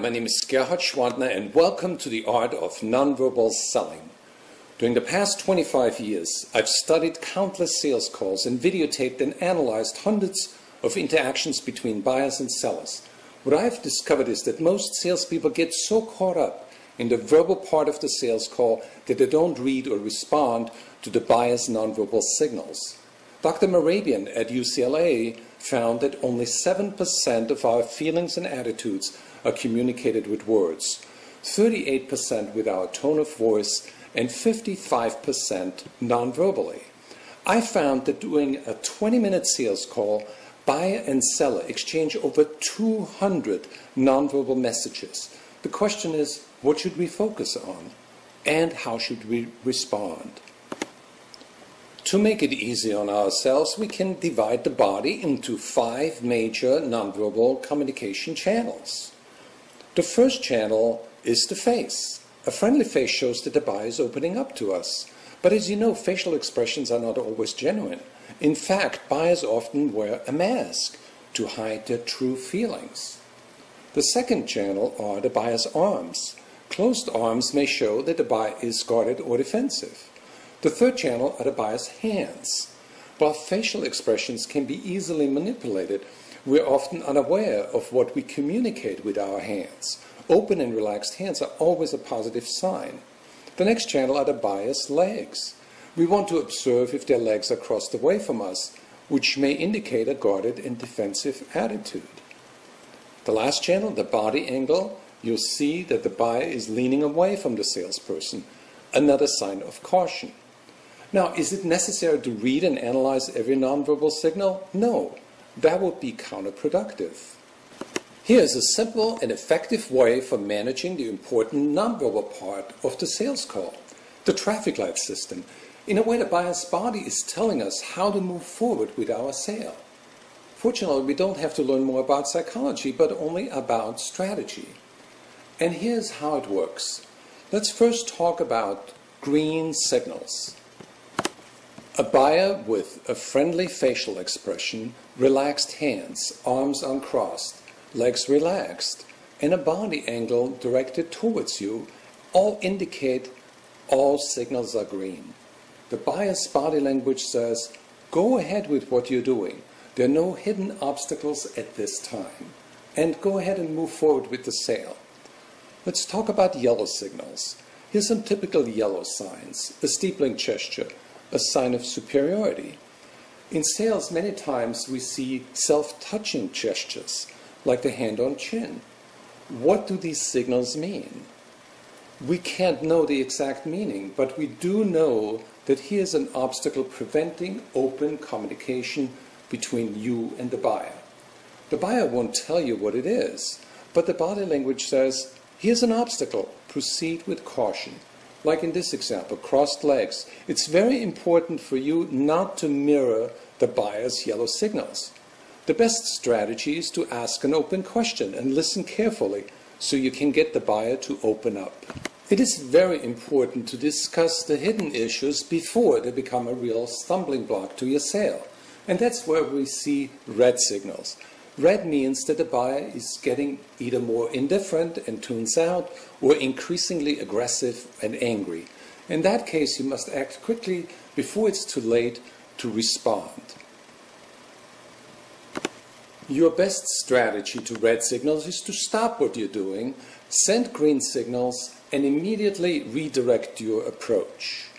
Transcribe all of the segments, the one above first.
my name is Gerhard Schwantner and welcome to the Art of Nonverbal Selling. During the past 25 years, I've studied countless sales calls and videotaped and analyzed hundreds of interactions between buyers and sellers. What I've discovered is that most salespeople get so caught up in the verbal part of the sales call that they don't read or respond to the buyer's nonverbal signals. Dr. Morabian at UCLA found that only 7% of our feelings and attitudes are communicated with words, 38% with our tone of voice, and 55% non-verbally. I found that doing a 20-minute sales call, buyer and seller exchange over 200 nonverbal messages. The question is, what should we focus on? And how should we respond? To make it easy on ourselves, we can divide the body into 5 major nonverbal communication channels. The first channel is the face. A friendly face shows that the buyer is opening up to us. But as you know, facial expressions are not always genuine. In fact, buyers often wear a mask to hide their true feelings. The second channel are the buyer's arms. Closed arms may show that the buyer is guarded or defensive. The third channel are the buyer's hands. While facial expressions can be easily manipulated, we're often unaware of what we communicate with our hands. Open and relaxed hands are always a positive sign. The next channel are the buyer's legs. We want to observe if their legs are crossed away from us, which may indicate a guarded and defensive attitude. The last channel, the body angle, you'll see that the buyer is leaning away from the salesperson, another sign of caution. Now, is it necessary to read and analyze every nonverbal signal? No, that would be counterproductive. Here's a simple and effective way for managing the important nonverbal part of the sales call, the traffic light system. In a way, the buyer's body is telling us how to move forward with our sale. Fortunately, we don't have to learn more about psychology, but only about strategy. And here's how it works. Let's first talk about green signals. A buyer with a friendly facial expression, relaxed hands, arms uncrossed, legs relaxed, and a body angle directed towards you all indicate all signals are green. The buyer's body language says, go ahead with what you're doing. There are no hidden obstacles at this time. And go ahead and move forward with the sale. Let's talk about yellow signals. Here's some typical yellow signs. A steepling gesture, a sign of superiority. In sales, many times we see self-touching gestures, like the hand on chin. What do these signals mean? We can't know the exact meaning, but we do know that here's an obstacle preventing open communication between you and the buyer. The buyer won't tell you what it is, but the body language says, here's an obstacle, proceed with caution. Like in this example, crossed legs. It's very important for you not to mirror the buyer's yellow signals. The best strategy is to ask an open question and listen carefully so you can get the buyer to open up. It is very important to discuss the hidden issues before they become a real stumbling block to your sale. And that's where we see red signals. Red means that the buyer is getting either more indifferent and tunes out or increasingly aggressive and angry. In that case, you must act quickly before it's too late to respond. Your best strategy to red signals is to stop what you're doing, send green signals, and immediately redirect your approach.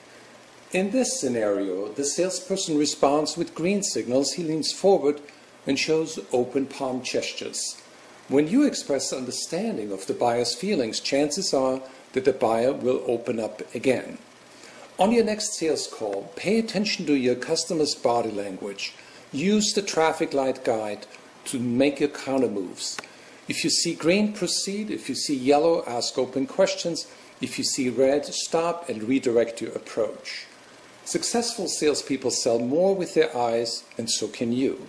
In this scenario, the salesperson responds with green signals. He leans forward and shows open palm gestures. When you express understanding of the buyer's feelings, chances are that the buyer will open up again. On your next sales call, pay attention to your customer's body language. Use the traffic light guide to make your counter moves. If you see green, proceed. If you see yellow, ask open questions. If you see red, stop and redirect your approach. Successful salespeople sell more with their eyes, and so can you.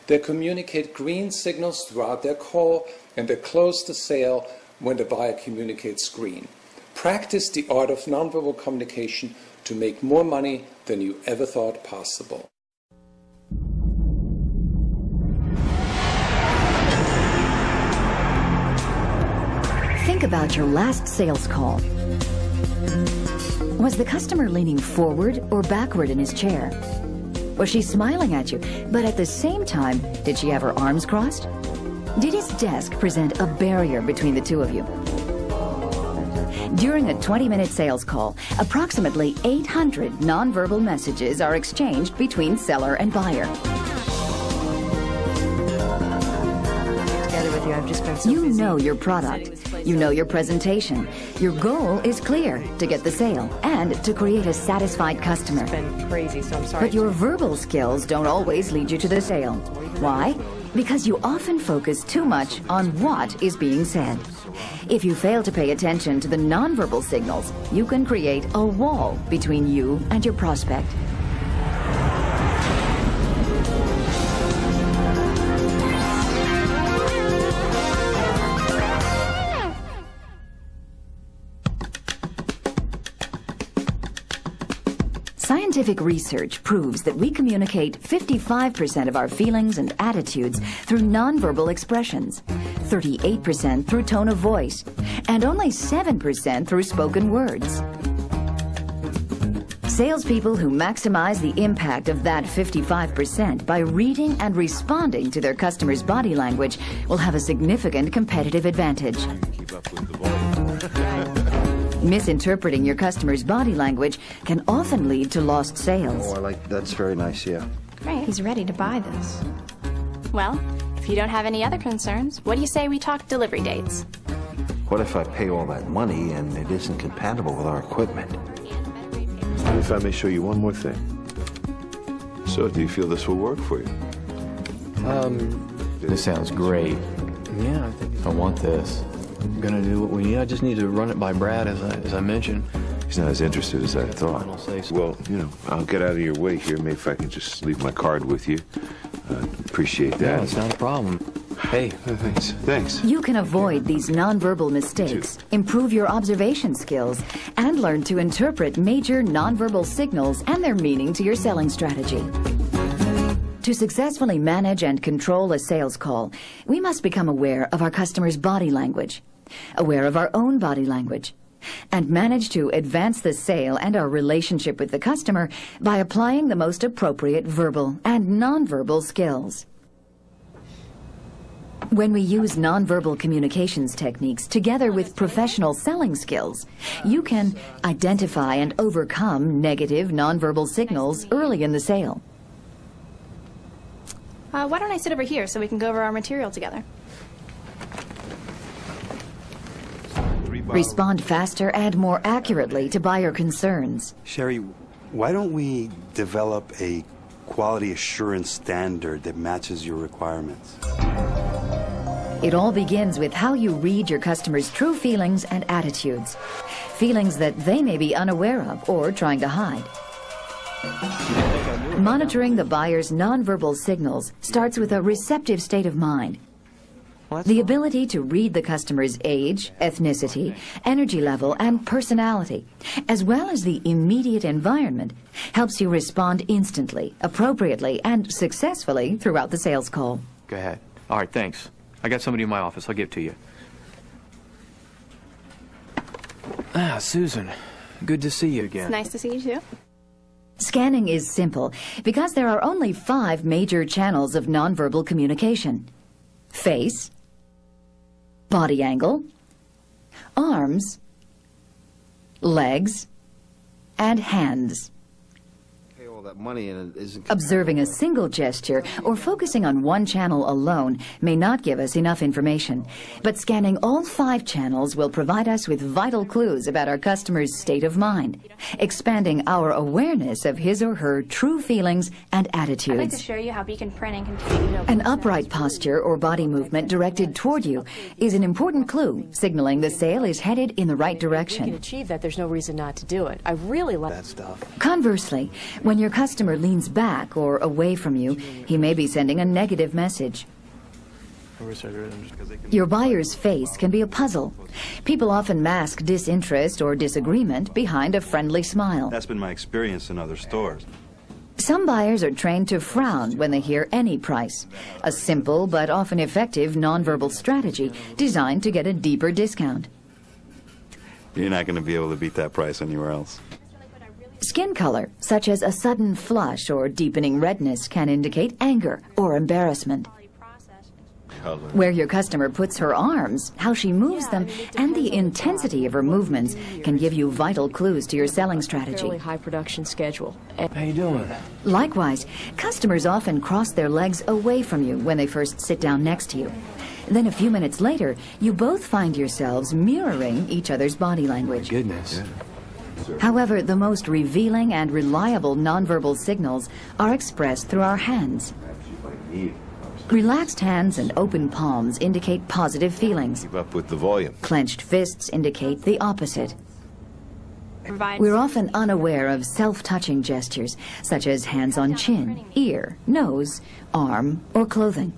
They communicate green signals throughout their call, and they close the sale when the buyer communicates green. Practice the art of nonverbal communication to make more money than you ever thought possible. about your last sales call. Was the customer leaning forward or backward in his chair? Was she smiling at you, but at the same time, did she have her arms crossed? Did his desk present a barrier between the two of you? During a 20-minute sales call, approximately 800 nonverbal messages are exchanged between seller and buyer. You know your product. You know your presentation. Your goal is clear: to get the sale and to create a satisfied customer. But your verbal skills don't always lead you to the sale. Why? Because you often focus too much on what is being said. If you fail to pay attention to the nonverbal signals, you can create a wall between you and your prospect. Scientific research proves that we communicate 55% of our feelings and attitudes through nonverbal expressions, 38% through tone of voice, and only 7% through spoken words. Salespeople who maximize the impact of that 55% by reading and responding to their customers' body language will have a significant competitive advantage. Misinterpreting your customer's body language can often lead to lost sales. Oh, that's very nice, yeah. Great. He's ready to buy this. Well, if you don't have any other concerns, what do you say we talk delivery dates? What if I pay all that money and it isn't compatible with our equipment? If I may show you one more thing. So, do you feel this will work for you? This sounds great. Yeah, I want this. I'm gonna do what we need. I just need to run it by Brad, as I mentioned. He's not as interested as I thought. Well, you know, I'll get out of your way here. Maybe if I can just leave my card with you. Appreciate that. Yeah, it's not a problem. Hey. Thanks. You can avoid these nonverbal mistakes, improve your observation skills, and learn to interpret major nonverbal signals and their meaning to your selling strategy. To successfully manage and control a sales call, we must become aware of our customer's body language, aware of our own body language, and manage to advance the sale and our relationship with the customer by applying the most appropriate verbal and nonverbal skills. When we use nonverbal communications techniques together with professional selling skills, you can identify and overcome negative nonverbal signals early in the sale. Why don't I sit over here so we can go over our material together? Respond faster and more accurately to buyer concerns. Sherry, why don't we develop a quality assurance standard that matches your requirements? It all begins with how you read your customers' true feelings and attitudes, feelings that they may be unaware of or trying to hide. Monitoring the buyer's nonverbal signals starts with a receptive state of mind. The ability to read the customer's age, ethnicity, energy level, and personality, as well as the immediate environment, helps you respond instantly, appropriately, and successfully throughout the sales call. Go ahead. All right, thanks. I got somebody in my office. I'll give it to you. Ah, Susan. Good to see you again. It's nice to see you, too. Scanning is simple because there are only 5 major channels of nonverbal communication: face, body angle, arms, legs, and hands. That money and it isn't. Observing a single gesture or focusing on one channel alone may not give us enough information, but scanning all 5 channels will provide us with vital clues about our customer's state of mind, expanding our awareness of his or her true feelings and attitudes. I'd like to show you how Beacon Printing can configure. An upright posture or body movement directed toward you is an important clue, signaling the sale is headed in the right direction. If we can achieve that, there's no reason not to do it. I really like that stuff. Conversely, when your customer leans back or away from you, he may be sending a negative message. Your buyer's face can be a puzzle. People often mask disinterest or disagreement behind a friendly smile. That's been my experience in other stores. Some buyers are trained to frown when they hear any price, a simple but often effective nonverbal strategy designed to get a deeper discount. You're not going to be able to beat that price anywhere else. Skin color, such as a sudden flush or deepening redness, can indicate anger or embarrassment. Where your customer puts her arms, how she moves them, and the intensity of her movements can give you vital clues to your selling strategy. Fairly high production schedule. How you doing? Likewise, customers often cross their legs away from you when they first sit down next to you. Then a few minutes later, you both find yourselves mirroring each other's body language. Goodness. However, the most revealing and reliable nonverbal signals are expressed through our hands. Relaxed hands and open palms indicate positive feelings. Keep up with the volume. Clenched fists indicate the opposite. We're often unaware of self-touching gestures, such as hands on chin, ear, nose, arm, or clothing.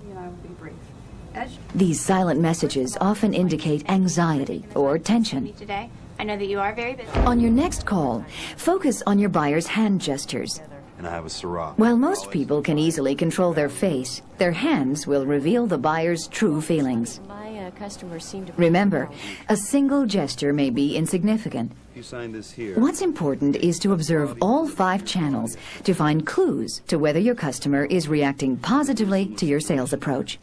These silent messages often indicate anxiety or tension. Today, I know that you are very busy. On your next call, focus on your buyer's hand gestures. And I have a Syrah. While most people can easily control their face, their hands will reveal the buyer's true feelings. My customers seem to... Remember, a single gesture may be insignificant. You sign this here. What's important is to observe all 5 channels to find clues to whether your customer is reacting positively to your sales approach.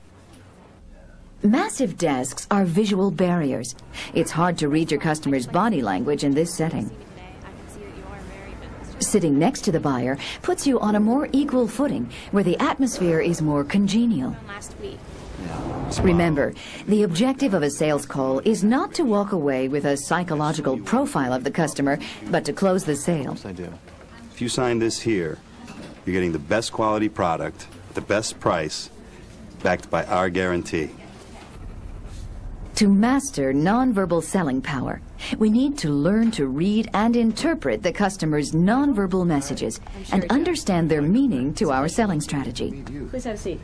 Massive desks are visual barriers. It's hard to read your customer's body language in this setting. Sitting next to the buyer puts you on a more equal footing, where the atmosphere is more congenial. Remember, the objective of a sales call is not to walk away with a psychological profile of the customer, but to close the sale. Yes, I do. If you sign this here, you're getting the best quality product, the best price, backed by our guarantee. To master nonverbal selling power, we need to learn to read and interpret the customer's nonverbal messages and understand their meaning to our selling strategy. Please have a seat.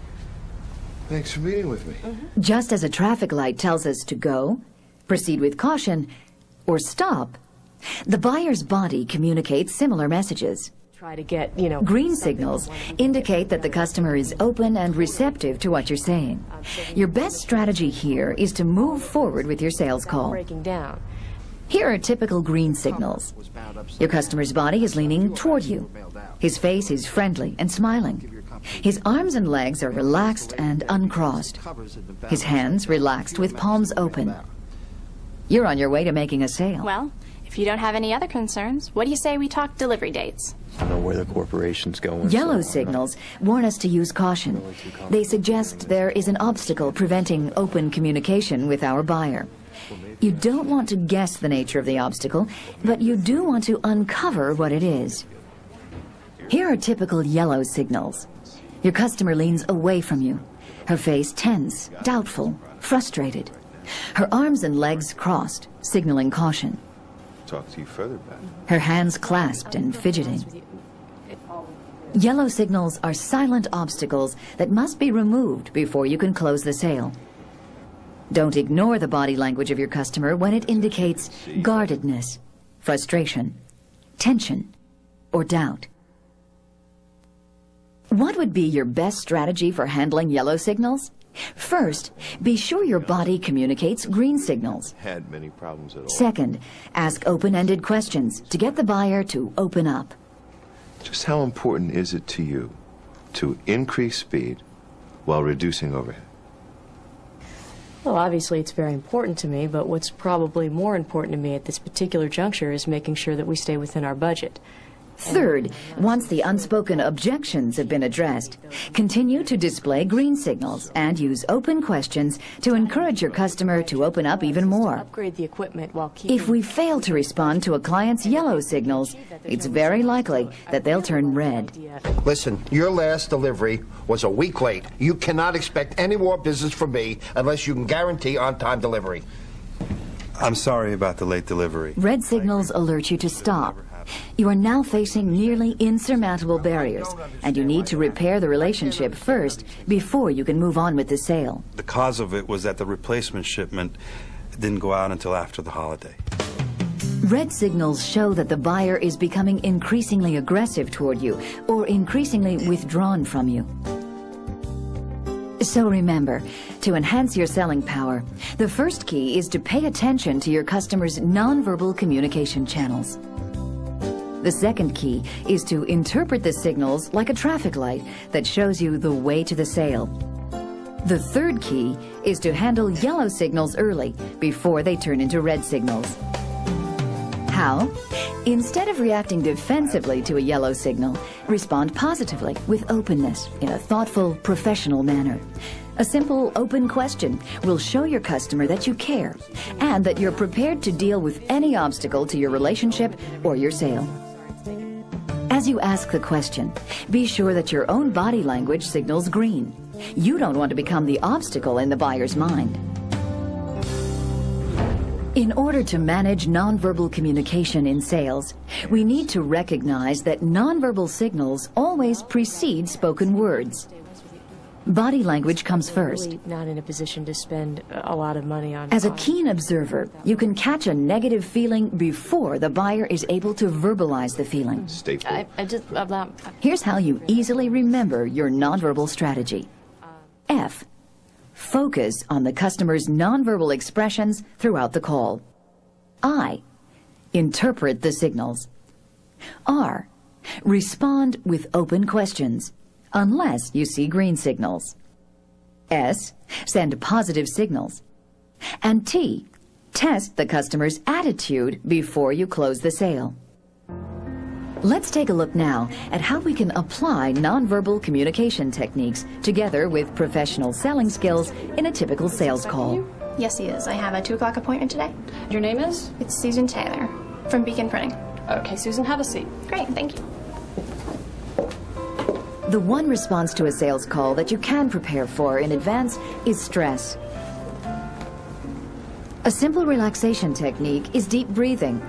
Thanks for meeting with me. Just as a traffic light tells us to go, proceed with caution, or stop, the buyer's body communicates similar messages. Try to get, Green signals indicate that the customer is open and receptive to what you're saying. Your best strategy here is to move forward with your sales call. breaking down. Here are typical green signals. Your customer's body is leaning toward you. His face is friendly and smiling. His arms and legs are relaxed and uncrossed. His hands relaxed with palms open. You're on your way to making a sale. Well, if you don't have any other concerns, what do you say we talk delivery dates? I know where the corporation's going. Yellow so signals warn us to use caution. They suggest there is an obstacle preventing open communication with our buyer. You don't want to guess the nature of the obstacle, but you do want to uncover what it is. Here are typical yellow signals. Your customer leans away from you. Her face tense, doubtful, frustrated. Her arms and legs crossed, signaling caution. Talk to you further back. Her hands clasped and fidgeting. Yellow signals are silent obstacles that must be removed before you can close the sale. Don't ignore the body language of your customer when it indicates guardedness, frustration, tension, or doubt. What would be your best strategy for handling yellow signals? First, be sure your body communicates green signals. Had many problems at all. Second, ask open-ended questions to get the buyer to open up. Just how important is it to you to increase speed while reducing overhead? Well, obviously it's very important to me, but what's probably more important to me at this particular juncture is making sure that we stay within our budget. Third, once the unspoken objections have been addressed, continue to display green signals and use open questions to encourage your customer to open up even more. Upgrade the equipment while keeping... If we fail to respond to a client's yellow signals, it's very likely that they'll turn red. Listen, your last delivery was a week late. You cannot expect any more business from me unless you can guarantee on-time delivery. I'm sorry about the late delivery. Red signals alert you to stop. You are now facing nearly insurmountable barriers, and you need to repair the relationship first before you can move on with the sale. The cause of it was that the replacement shipment didn't go out until after the holiday. Red signals show that the buyer is becoming increasingly aggressive toward you or increasingly withdrawn from you. So remember, to enhance your selling power, the first key is to pay attention to your customers' nonverbal communication channels. The second key is to interpret the signals like a traffic light that shows you the way to the sale. The third key is to handle yellow signals early, before they turn into red signals. How? Instead of reacting defensively to a yellow signal, respond positively with openness in a thoughtful, professional manner. A simple, open question will show your customer that you care and that you're prepared to deal with any obstacle to your relationship or your sale. As you ask the question, be sure that your own body language signals green. You don't want to become the obstacle in the buyer's mind. In order to manage nonverbal communication in sales, we need to recognize that nonverbal signals always precede spoken words. Body language comes first. Really not in a position to spend a lot of money on. As a keen observer, you can catch a negative feeling before the buyer is able to verbalize the feeling. Here's how you easily remember your nonverbal strategy. F. Focus on the customer's nonverbal expressions throughout the call. I. Interpret the signals. R. Respond with open questions, unless you see green signals. S. Send positive signals. And T. Test the customer's attitude before you close the sale. Let's take a look now at how we can apply nonverbal communication techniques together with professional selling skills in a typical sales call. Yes, he is. I have a 2 o'clock appointment today. Your name is? It's Susan Taylor from Beacon Printing. Okay, Susan, have a seat. Great, thank you. The one response to a sales call that you can prepare for in advance is stress. A simple relaxation technique is deep breathing.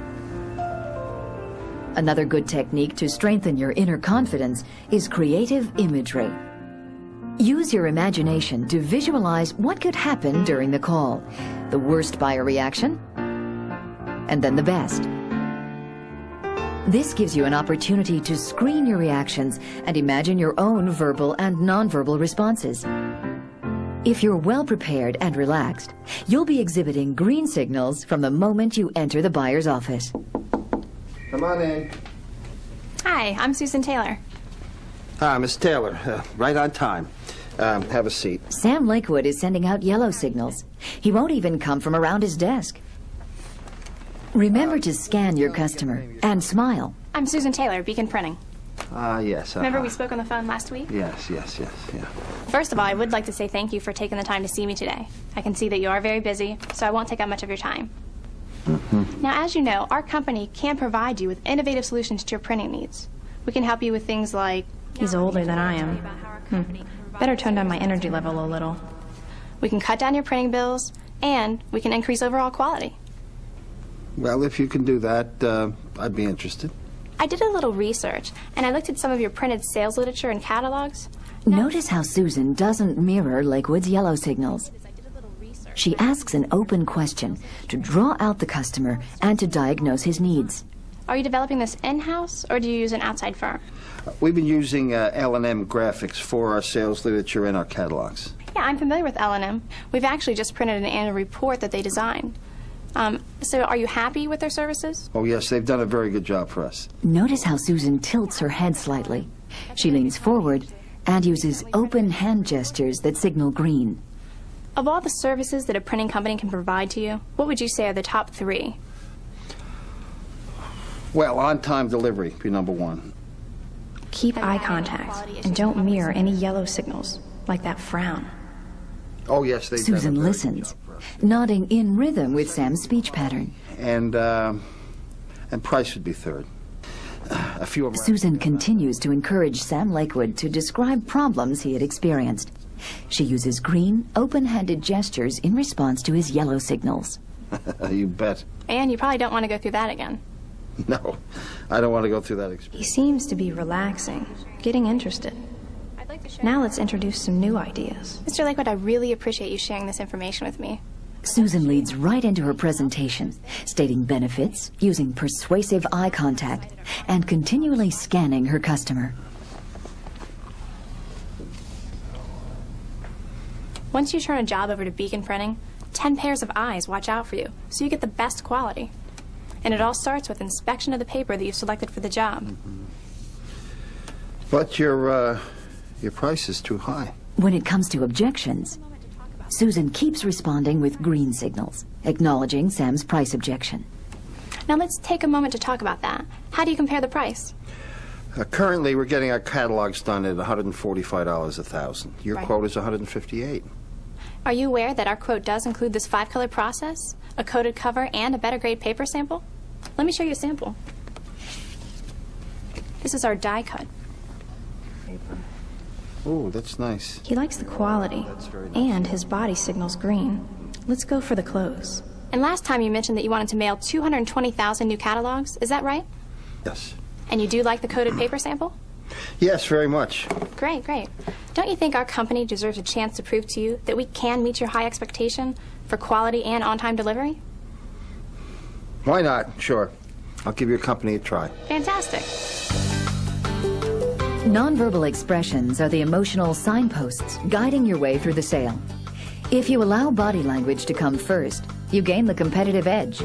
Another good technique to strengthen your inner confidence is creative imagery. Use your imagination to visualize what could happen during the call, the worst buyer reaction, and then the best. This gives you an opportunity to screen your reactions and imagine your own verbal and nonverbal responses. If you're well prepared and relaxed, you'll be exhibiting green signals from the moment you enter the buyer's office. Come on in. Hi, I'm Susan Taylor. Hi, Miss Taylor. Right on time. Have a seat. Sam Lakewood is sending out yellow signals. He won't even come from around his desk. Remember to scan your customer and smile. I'm Susan Taylor, Beacon Printing. Yes. Remember we spoke on the phone last week? Yes, yeah. First of all, I would like to say thank you for taking the time to see me today. I can see that you are very busy, so I won't take up much of your time. Now, as you know, our company can provide you with innovative solutions to your printing needs. We can help you with things like... He's older than I am. Better tone down my energy level a little. We can cut down your printing bills, and we can increase overall quality. Well, if you can do that, I'd be interested. I did a little research, and I looked at some of your printed sales literature and catalogs. Notice how Susan doesn't mirror Lakewood's yellow signals. She asks an open question to draw out the customer and to diagnose his needs. Are you developing this in-house, or do you use an outside firm? We've been using L&M graphics for our sales literature and our catalogs. Yeah, I'm familiar with L&M. We've actually just printed an annual report that they designed. So are you happy with their services? Oh, yes, they've done a very good job for us. Notice how Susan tilts her head slightly. She leans forward and uses open hand gestures that signal green. Of all the services that a printing company can provide to you, what would you say are the top 3? Well, on-time delivery would be number 1. Keep eye contact and don't mirror any yellow signals, like that frown. Oh, yes, they've Susan done a very listens, good job for us. nodding in rhythm with Sam's speech pattern. And price would be 3rd. A few of Susan continues to encourage Sam Lakewood to describe problems he had experienced. She uses green, open-handed gestures in response to his yellow signals. You bet. And you probably don't want to go through that again. No, I don't want to go through that experience. He seems to be relaxing, getting interested. Now let's introduce some new ideas. Mr. Lakewood, I really appreciate you sharing this information with me. Susan leads right into her presentation, stating benefits, using persuasive eye contact, and continually scanning her customer. Once you turn a job over to Beacon Printing, 10 pairs of eyes watch out for you, so you get the best quality. And it all starts with inspection of the paper that you've selected for the job. But your price is too high. When it comes to objections, Susan keeps responding with green signals, acknowledging Sam's price objection. Now let's take a moment to talk about that. How do you compare the price? Currently, we're getting our catalogs done at $145 a thousand. Your quote is $158. Are you aware that our quote does include this 5-color process, a coated cover, and a better grade paper sample? Let me show you a sample. This is our die cut. Oh, that's nice. He likes the quality, and his body signals green. Let's go for the close. And last time you mentioned that you wanted to mail 220,000 new catalogs, is that right? Yes. And you do like the coated paper sample? Yes, very much. Great, great. Don't you think our company deserves a chance to prove to you that we can meet your high expectation for quality and on-time delivery? Why not? Sure. I'll give your company a try. Fantastic. Nonverbal expressions are the emotional signposts guiding your way through the sale. If you allow body language to come first, you gain the competitive edge.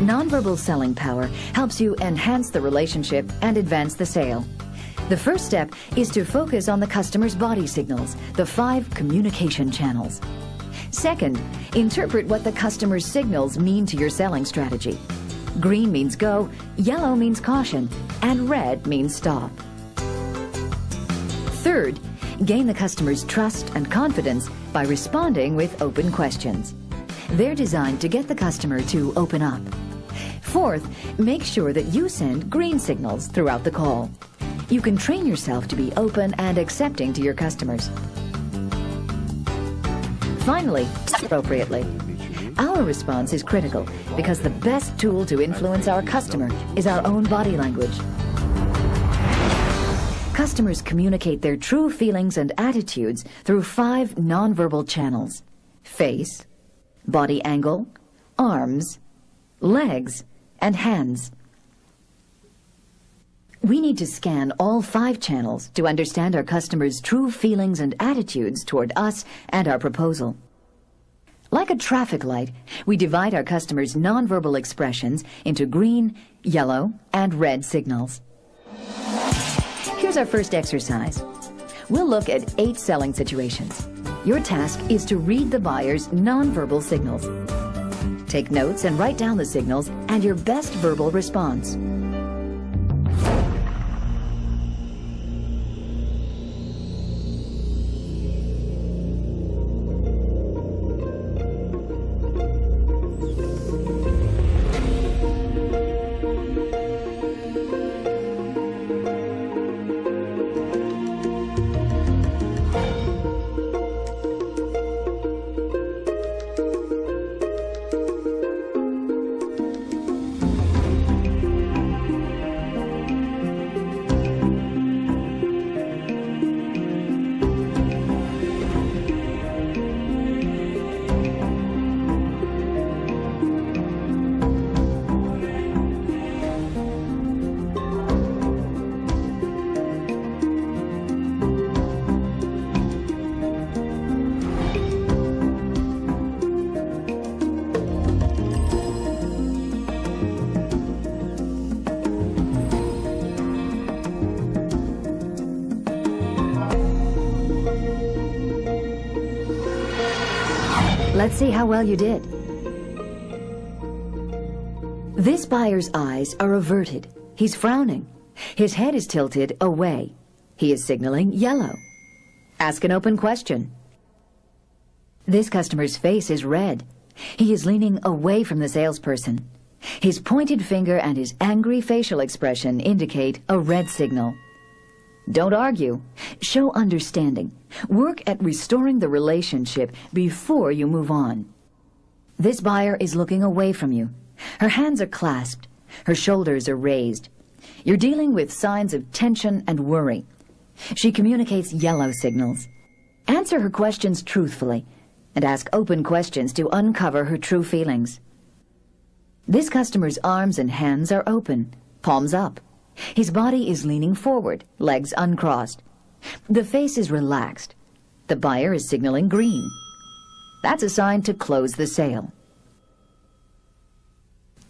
Nonverbal selling power helps you enhance the relationship and advance the sale. The first step is to focus on the customer's body signals, the 5 communication channels. Second, interpret what the customer's signals mean to your selling strategy. Green means go, yellow means caution, and red means stop. Third, gain the customer's trust and confidence by responding with open questions. They're designed to get the customer to open up. Fourth, make sure that you send green signals throughout the call. You can train yourself to be open and accepting to your customers. Finally, appropriately. Our response is critical because the best tool to influence our customer is our own body language. Customers communicate their true feelings and attitudes through 5 nonverbal channels: face, body angle, arms, legs, and hands. We need to scan all 5 channels to understand our customers' true feelings and attitudes toward us and our proposal. Like a traffic light, we divide our customers' nonverbal expressions into green, yellow, and red signals. Here's our first exercise. We'll look at 8 selling situations. Your task is to read the buyer's nonverbal signals. Take notes and write down the signals and your best verbal response. Let's see how well you did. This buyer's eyes are averted. He's frowning. His head is tilted away. He is signaling yellow. Ask an open question. This customer's face is red. He is leaning away from the salesperson. His pointed finger and his angry facial expression indicate a red signal. Don't argue. Show understanding. Work at restoring the relationship before you move on. This buyer is looking away from you. Her hands are clasped. Her shoulders are raised. You're dealing with signs of tension and worry. She communicates yellow signals. Answer her questions truthfully and ask open questions to uncover her true feelings. This customer's arms and hands are open, palms up. His body is leaning forward, legs uncrossed. The face is relaxed. The buyer is signaling green. That's a sign to close the sale.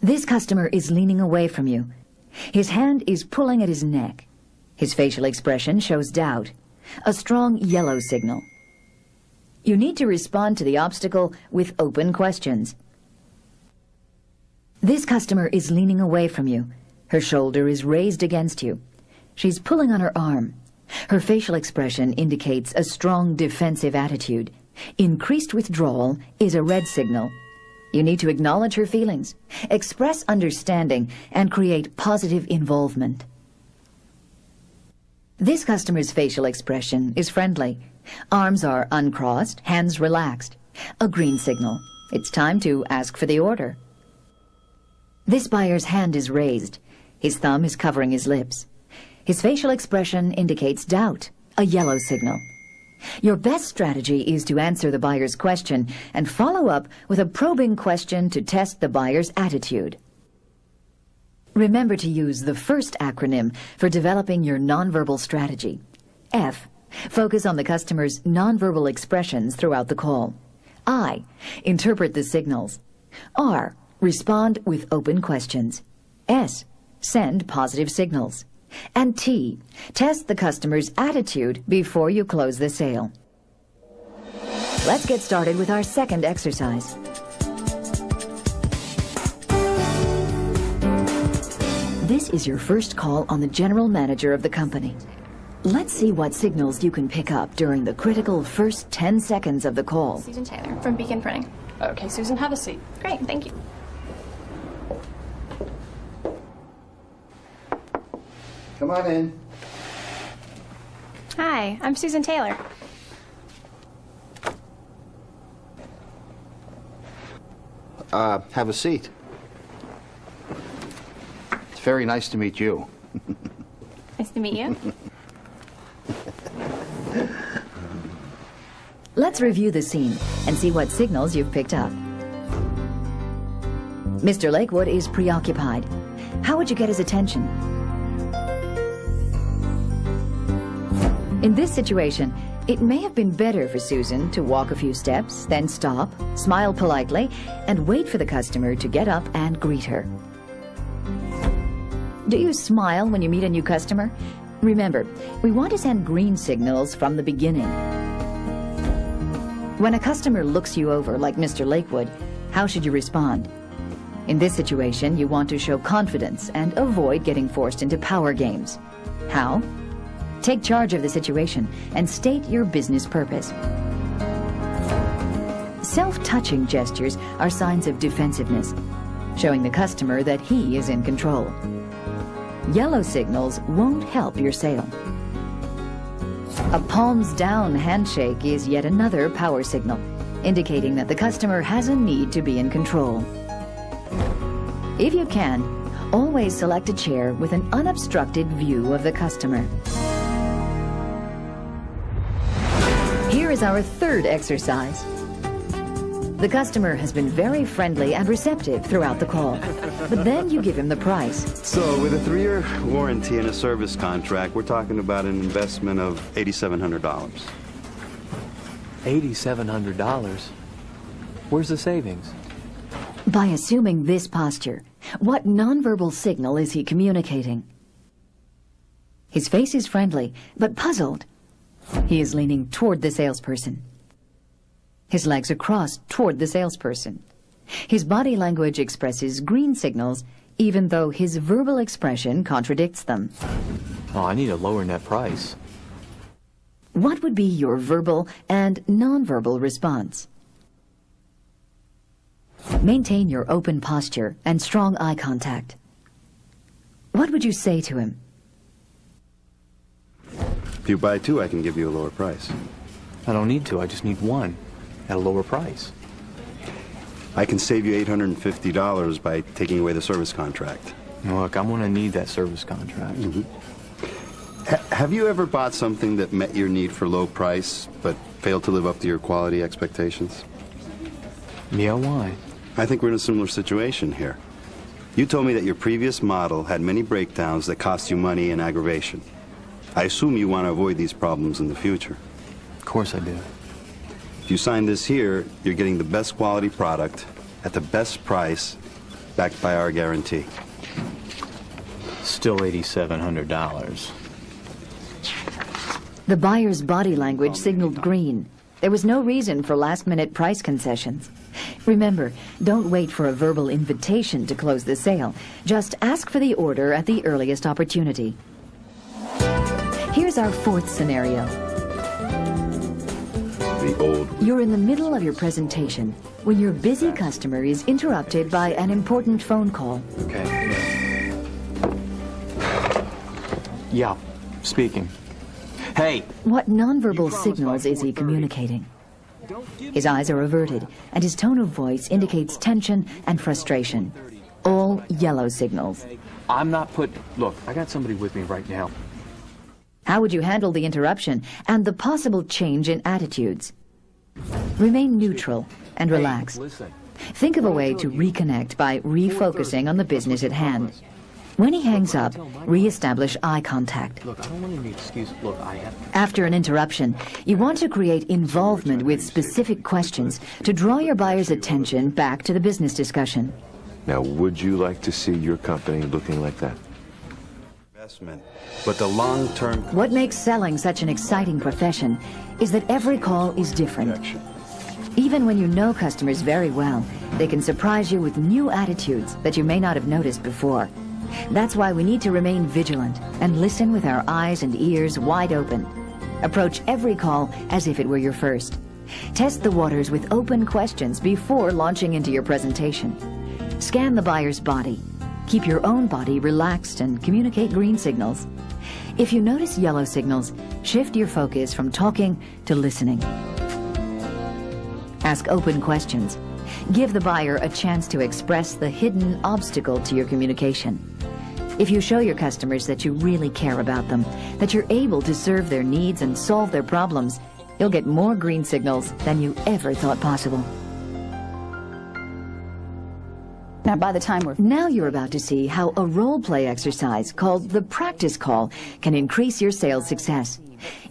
This customer is leaning away from you. His hand is pulling at his neck. His facial expression shows doubt, a strong yellow signal. You need to respond to the obstacle with open questions. This customer is leaning away from you. Her shoulder is raised against you. She's pulling on her arm. Her facial expression indicates a strong defensive attitude. Increased withdrawal is a red signal. You need to acknowledge her feelings, express understanding, and create positive involvement. This customer's facial expression is friendly. Arms are uncrossed, hands relaxed. A green signal. It's time to ask for the order. This buyer's hand is raised. His thumb is covering his lips. His facial expression indicates doubt, a yellow signal. Your best strategy is to answer the buyer's question and follow up with a probing question to test the buyer's attitude. Remember to use the first acronym for developing your nonverbal strategy. F. Focus on the customer's nonverbal expressions throughout the call. I. Interpret the signals. R. Respond with open questions. S. Send positive signals. And T. Test the customer's attitude before you close the sale. Let's get started with our second exercise. This is your first call on the general manager of the company. Let's see what signals you can pick up during the critical first 10 seconds of the call. Susan Taylor from Beacon Printing. Okay, Susan, have a seat. Great, thank you. Come on in. Hi, I'm Susan Taylor. Have a seat. It's very nice to meet you. Nice to meet you. Let's review the scene and see what signals you've picked up. Mr. Lakewood is preoccupied. How would you get his attention? In this situation, it may have been better for Susan to walk a few steps, then stop, smile politely, and wait for the customer to get up and greet her. Do you smile when you meet a new customer? Remember, we want to send green signals from the beginning. When a customer looks you over like Mr. Lakewood, how should you respond? In this situation, you want to show confidence and avoid getting forced into power games. How? Take charge of the situation and state your business purpose. Self-touching gestures are signs of defensiveness, showing the customer that he is in control. Yellow signals won't help your sale. A palms-down handshake is yet another power signal, indicating that the customer has a need to be in control. If you can, always select a chair with an unobstructed view of the customer. Here is our third exercise. The customer has been very friendly and receptive throughout the call, but then you give him the price. So with a 3-year warranty and a service contract, we're talking about an investment of $8,700. $8,700? Where's the savings? By assuming this posture, what nonverbal signal is he communicating? His face is friendly, but puzzled. He is leaning toward the salesperson. His legs are crossed toward the salesperson. His body language expresses green signals, even though his verbal expression contradicts them. Oh, I need a lower net price. What would be your verbal and nonverbal response? Maintain your open posture and strong eye contact. What would you say to him? If you buy 2, I can give you a lower price. I don't need to. I just need 1 at a lower price. I can save you $850 by taking away the service contract. Look, I'm going to need that service contract. Have you ever bought something that met your need for low price, but failed to live up to your quality expectations? Yeah, why? I think we're in a similar situation here. You told me that your previous model had many breakdowns that cost you money and aggravation. I assume you want to avoid these problems in the future. Of course I do. If you sign this here, you're getting the best quality product at the best price, backed by our guarantee. Still $8,700. The buyer's body language signaled green. There was no reason for last-minute price concessions. Remember, don't wait for a verbal invitation to close the sale. Just ask for the order at the earliest opportunity. Here's our fourth scenario. The old... You're in the middle of your presentation when your busy customer is interrupted by an important phone call. Okay. Yeah, speaking. Hey! What nonverbal signals is he communicating? His eyes are averted, and his tone of voice indicates tension and frustration. All yellow signals. I'm not Look, I got somebody with me right now. How would you handle the interruption and the possible change in attitudes? Remain neutral and relax. Think of a way to reconnect by refocusing on the business at hand. When he hangs up, re-establish eye contact. Look, I don't want any excuse. Look, I have... After an interruption, you want to create involvement with specific questions to draw your buyer's attention back to the business discussion. Now, would you like to see your company looking like that? Investment, but the long-term... What makes selling such an exciting profession is that every call is different. Even when you know customers very well, they can surprise you with new attitudes that you may not have noticed before. That's why we need to remain vigilant and listen with our eyes and ears wide open. Approach every call as if it were your first. Test the waters with open questions before launching into your presentation. Scan the buyer's body. Keep your own body relaxed and communicate green signals. If you notice yellow signals, shift your focus from talking to listening. Ask open questions. Give the buyer a chance to express the hidden obstacle to your communication. If you show your customers that you really care about them, that you're able to serve their needs and solve their problems, you'll get more green signals than you ever thought possible. Now, by the time Now you're about to see how a role-play exercise called the practice call can increase your sales success.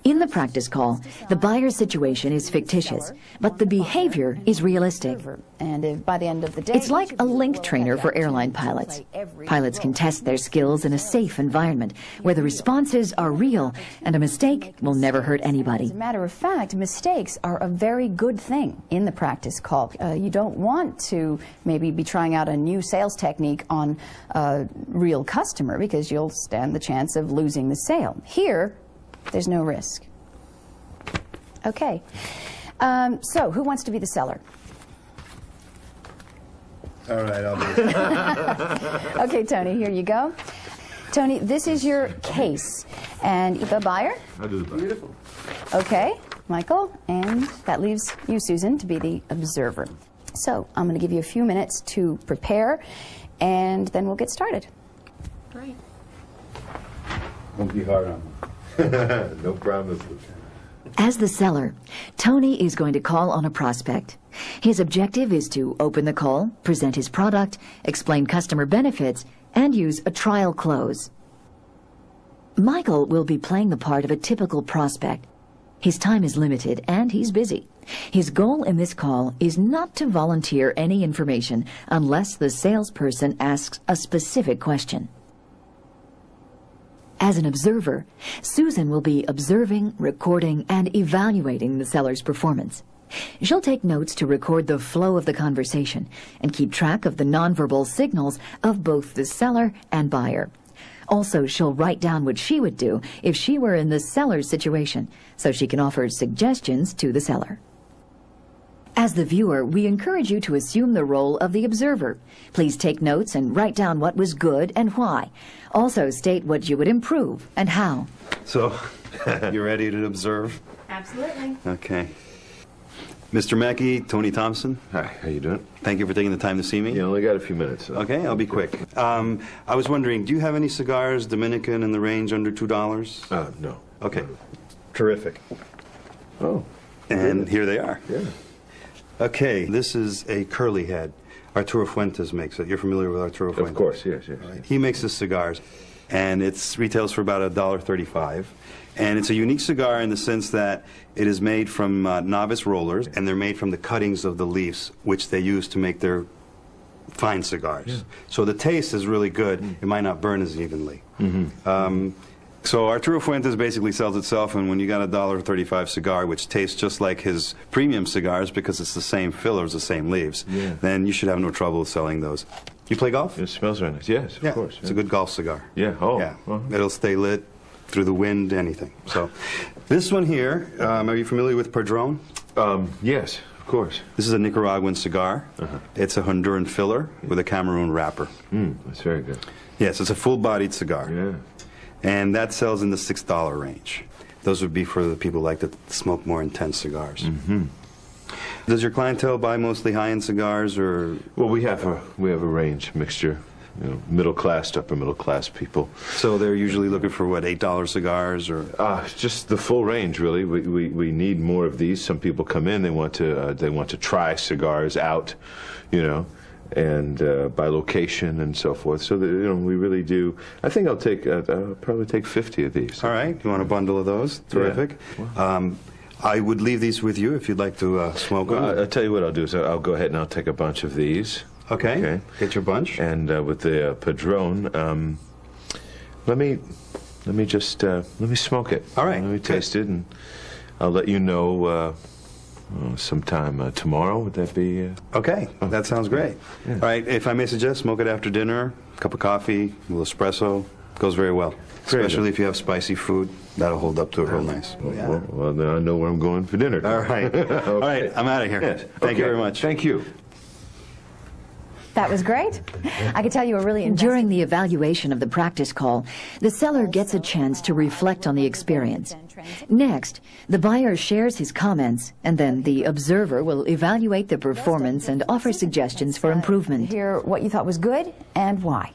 In the practice call, the buyer's situation is fictitious, but the behavior is realistic. And if by the end of the day... It's like a link trainer for airline pilots. Pilots can test their skills in a safe environment where the responses are real and a mistake will never hurt anybody. As a matter of fact, mistakes are a very good thing in the practice call. You don't want to maybe be trying out a new sales technique on a real customer because you'll stand the chance of losing the sale. Here, there's no risk. Okay. So, who wants to be the seller? All right, I'll do it. Okay, Tony, here you go. Tony, this is your case. And the buyer? I'll do the buyer. Beautiful. Okay, Michael, and that leaves you, Susan, to be the observer. So, I'm going to give you a few minutes to prepare, and then we'll get started. Great. Won't be hard on me. No promises. As the seller, Tony is going to call on a prospect. His objective is to open the call, present his product, explain customer benefits, and use a trial close. Michael will be playing the part of a typical prospect. His time is limited and he's busy. His goal in this call is not to volunteer any information unless the salesperson asks a specific question. As an observer, Susan will be observing, recording, and evaluating the seller's performance. She'll take notes to record the flow of the conversation and keep track of the nonverbal signals of both the seller and buyer. Also, she'll write down what she would do if she were in the seller's situation, so she can offer suggestions to the seller. As the viewer, we encourage you to assume the role of the observer. Please take notes and write down what was good and why. Also state what you would improve and how. So, you ready to observe? Absolutely. Okay. Mr. Mackey, Tony Thompson. Hi, how you doing? Thank you for taking the time to see me. You only got a few minutes. So. Okay, I'll be quick. I was wondering, do you have any cigars, Dominican, in the range under $2? No. Okay. Terrific. Oh. And here they are. Yeah. Okay, this is a curly head. Arturo Fuentes makes it. You're familiar with Arturo Fuentes? Of course, yes, yes. Right. He makes his cigars. and it retails for about $1.35. And it's a unique cigar in the sense that it is made from novice rollers, and they're made from the cuttings of the leaves, which they use to make their fine cigars. Yeah. So the taste is really good. It might not burn as evenly. So Arturo Fuentes basically sells itself, and when you got a $1.35 cigar, which tastes just like his premium cigars because it's the same fillers, the same leaves, then you should have no trouble selling those. You play golf? It smells very nice. Yes, of course. It's a good golf cigar. Yeah. Oh. Yeah. It'll stay lit through the wind, anything. So this one here, are you familiar with Padron? Yes, of course. This is a Nicaraguan cigar. It's a Honduran filler with a Cameroon wrapper. That's very good. Yes, it's a full-bodied cigar. Yeah. And that sells in the $6 range. Those would be for the people who like to smoke more intense cigars. Does your clientele buy mostly high-end cigars, or? Well, we have a range, mixture. You know, middle class to upper middle class people. So they're usually looking for what, $8 cigars, or? Just the full range, really. We need more of these. Some people come in, they want to try cigars out, you know, and by location and so forth. So that, you know, we really do. I think I'll probably take 50 of these. All right. You want a bundle of those? Terrific. Yeah. I would leave these with you if you'd like to smoke them. I'll tell you what I'll do is I'll go ahead and I'll take a bunch of these. Okay. Get your bunch. And with the Padron, let me smoke it. All right. Let me taste it, and I'll let you know sometime tomorrow. Would that be? Okay. That sounds great. Yeah. All right. If I may suggest, smoke it after dinner. Cup of coffee, a little espresso. Goes very well. Especially if you have spicy food. That'll hold up to it real nice. Well, then I know where I'm going for dinner. All right. Okay. All right. I'm out of here. Yes. Thank you very much. Thank you. That was great. I can tell you were really invested. During the evaluation of the practice call, the seller gets a chance to reflect on the experience. Next, the buyer shares his comments, and then the observer will evaluate the performance and offer suggestions for improvement. Hear what you thought was good and why.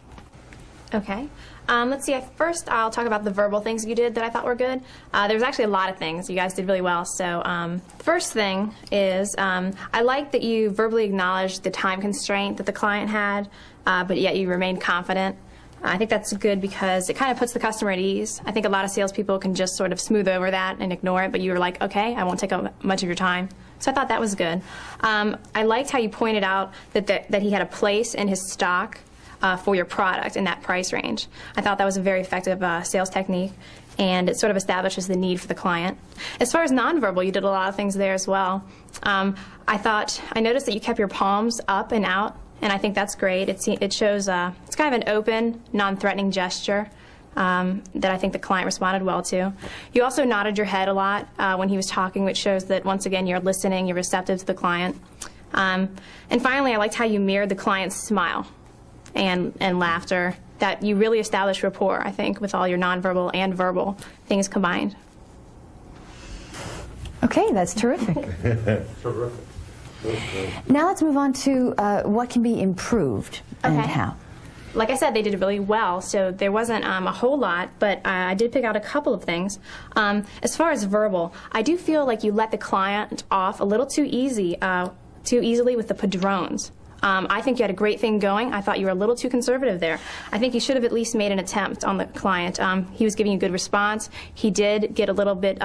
Okay. Let's see. First, I'll talk about the verbal things you did that I thought were good. There was actually a lot of things. You guys did really well. So the first thing is I like that you verbally acknowledged the time constraint that the client had, but yet you remained confident. I think that's good because it kind of puts the customer at ease. I think a lot of salespeople can just sort of smooth over that and ignore it, but you were like, okay, I won't take up much of your time. So I thought that was good. I liked how you pointed out that he had a place in his stock for your product in that price range. I thought that was a very effective sales technique, and it sort of establishes the need for the client. As far as nonverbal, you did a lot of things there as well. I noticed that you kept your palms up and out, and I think that's great. It shows it's kind of an open, non-threatening gesture that I think the client responded well to. You also nodded your head a lot when he was talking, which shows that, once again, you're listening, you're receptive to the client. And finally, I liked how you mirrored the client's smile and laughter, that you really established rapport, I think, with all your nonverbal and verbal things combined. Okay, that's terrific. Terrific. Now let's move on to what can be improved and how. Like I said, they did really well, so there wasn't a whole lot, but I did pick out a couple of things. As far as verbal, I do feel like you let the client off a little too easily with the Padrones. I think you had a great thing going. I thought you were a little too conservative there. I think you should have at least made an attempt on the client. He was giving you a good response. He did get a little bit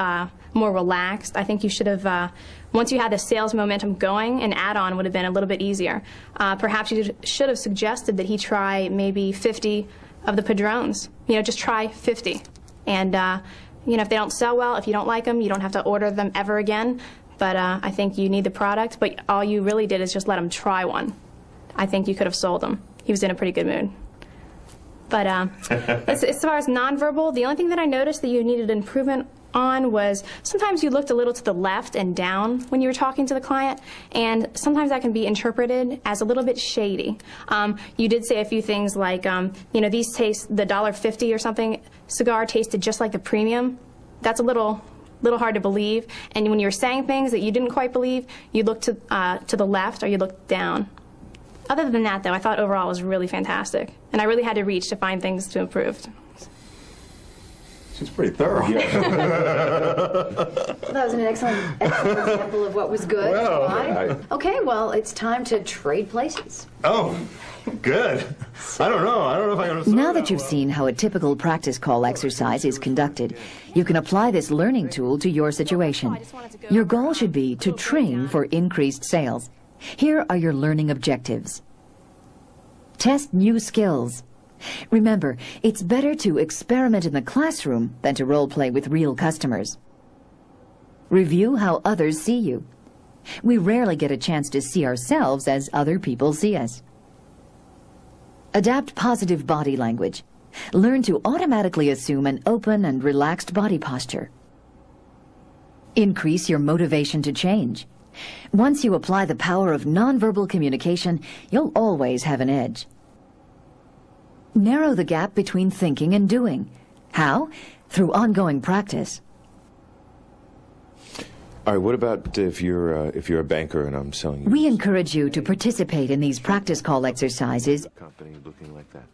more relaxed. I think you should have, once you had the sales momentum going, an add-on would have been a little bit easier. Perhaps you should have suggested that he try maybe 50 of the Padrones. You know, just try 50. And, you know, if they don't sell well, if you don't like them, you don't have to order them ever again. But I think you need the product, but all you really did is just let him try one. I think you could have sold him. He was in a pretty good mood. But as far as nonverbal, the only thing that I noticed that you needed improvement on was sometimes you looked a little to the left and down when you were talking to the client, and sometimes that can be interpreted as a little bit shady. You did say a few things like, you know, these taste, the $1.50 or something cigar tasted just like the premium. That's a little hard to believe, and when you were saying things that you didn't quite believe, you looked to the left or you looked down. Other than that, though, I thought overall it was really fantastic, and I really had to reach to find things to improve. She's pretty thorough. That was an excellent example of what was good. Well, Why? Okay, well, it's time to trade places. Oh, good. I don't know if I understand. Now that you've seen how a typical practice call exercise is conducted, you can apply this learning tool to your situation. Your goal should be to train for increased sales. Here are your learning objectives. Test new skills. Remember, it's better to experiment in the classroom than to role play with real customers. Review how others see you. We rarely get a chance to see ourselves as other people see us. Adapt positive body language. Learn to automatically assume an open and relaxed body posture. Increase your motivation to change. Once you apply the power of nonverbal communication, you'll always have an edge. Narrow the gap between thinking and doing. How? Through ongoing practice. All right, what about if you're a banker and I'm selling you? We encourage you to participate in these practice call exercises. Company looking like that.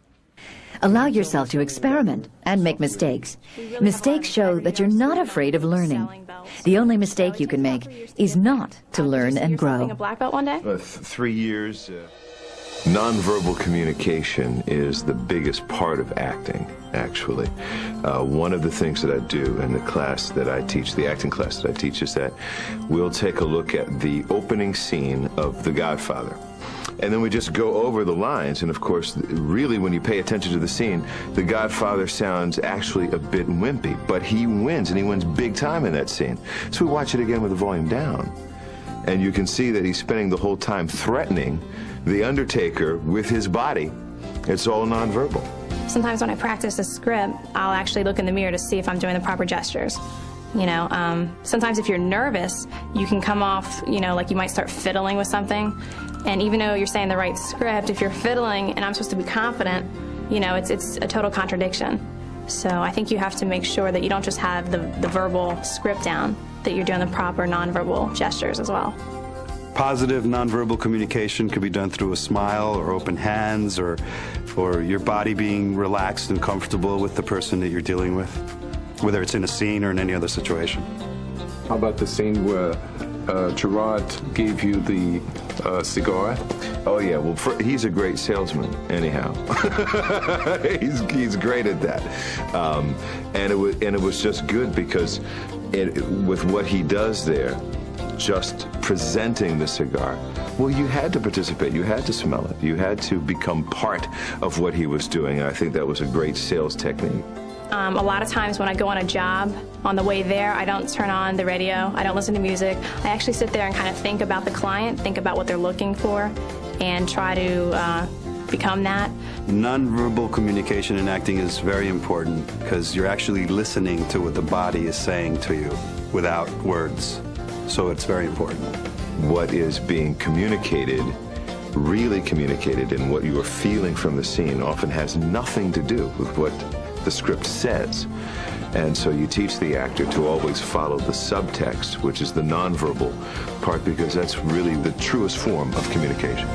Allow yourself to experiment and make mistakes. Mistakes show that you're not afraid of learning. The only mistake you can make is not to learn and grow. A black belt one day? 3 years. Nonverbal communication is the biggest part of acting, actually. One of the things that I do in the class that I teach, the acting class that I teach, is that we'll take a look at the opening scene of The Godfather. And then we just go over the lines, and of course, really when you pay attention to the scene, The Godfather sounds actually a bit wimpy, but he wins, and he wins big time in that scene. So we watch it again with the volume down, and you can see that he's spending the whole time threatening the Undertaker with his body. It's all nonverbal. Sometimes when I practice a script, I'll actually look in the mirror to see if I'm doing the proper gestures. You know, sometimes if you're nervous, you can come off, you know, like you might start fiddling with something. And even though you're saying the right script, if you're fiddling and I'm supposed to be confident, you know, it's a total contradiction. So I think you have to make sure that you don't just have the verbal script down, that you're doing the proper nonverbal gestures as well. Positive nonverbal communication could be done through a smile or open hands or your body being relaxed and comfortable with the person that you're dealing with, whether it's in a scene or in any other situation. How about the scene where Gerard gave you the cigar? Oh yeah, well he's a great salesman anyhow. he's great at that, and it was just good because with what he does there, just presenting the cigar, well, you had to participate, you had to smell it, you had to become part of what he was doing, and I think that was a great sales technique. A lot of times when I go on a job, on the way there, I don't turn on the radio, I don't listen to music. I actually sit there and kind of think about the client, think about what they're looking for, and try to become that. Nonverbal communication in acting is very important because you're actually listening to what the body is saying to you without words. So it's very important. What is being communicated, really communicated, and what you are feeling from the scene often has nothing to do with what the script says. And so you teach the actor to always follow the subtext, which is the nonverbal part, because that's really the truest form of communication.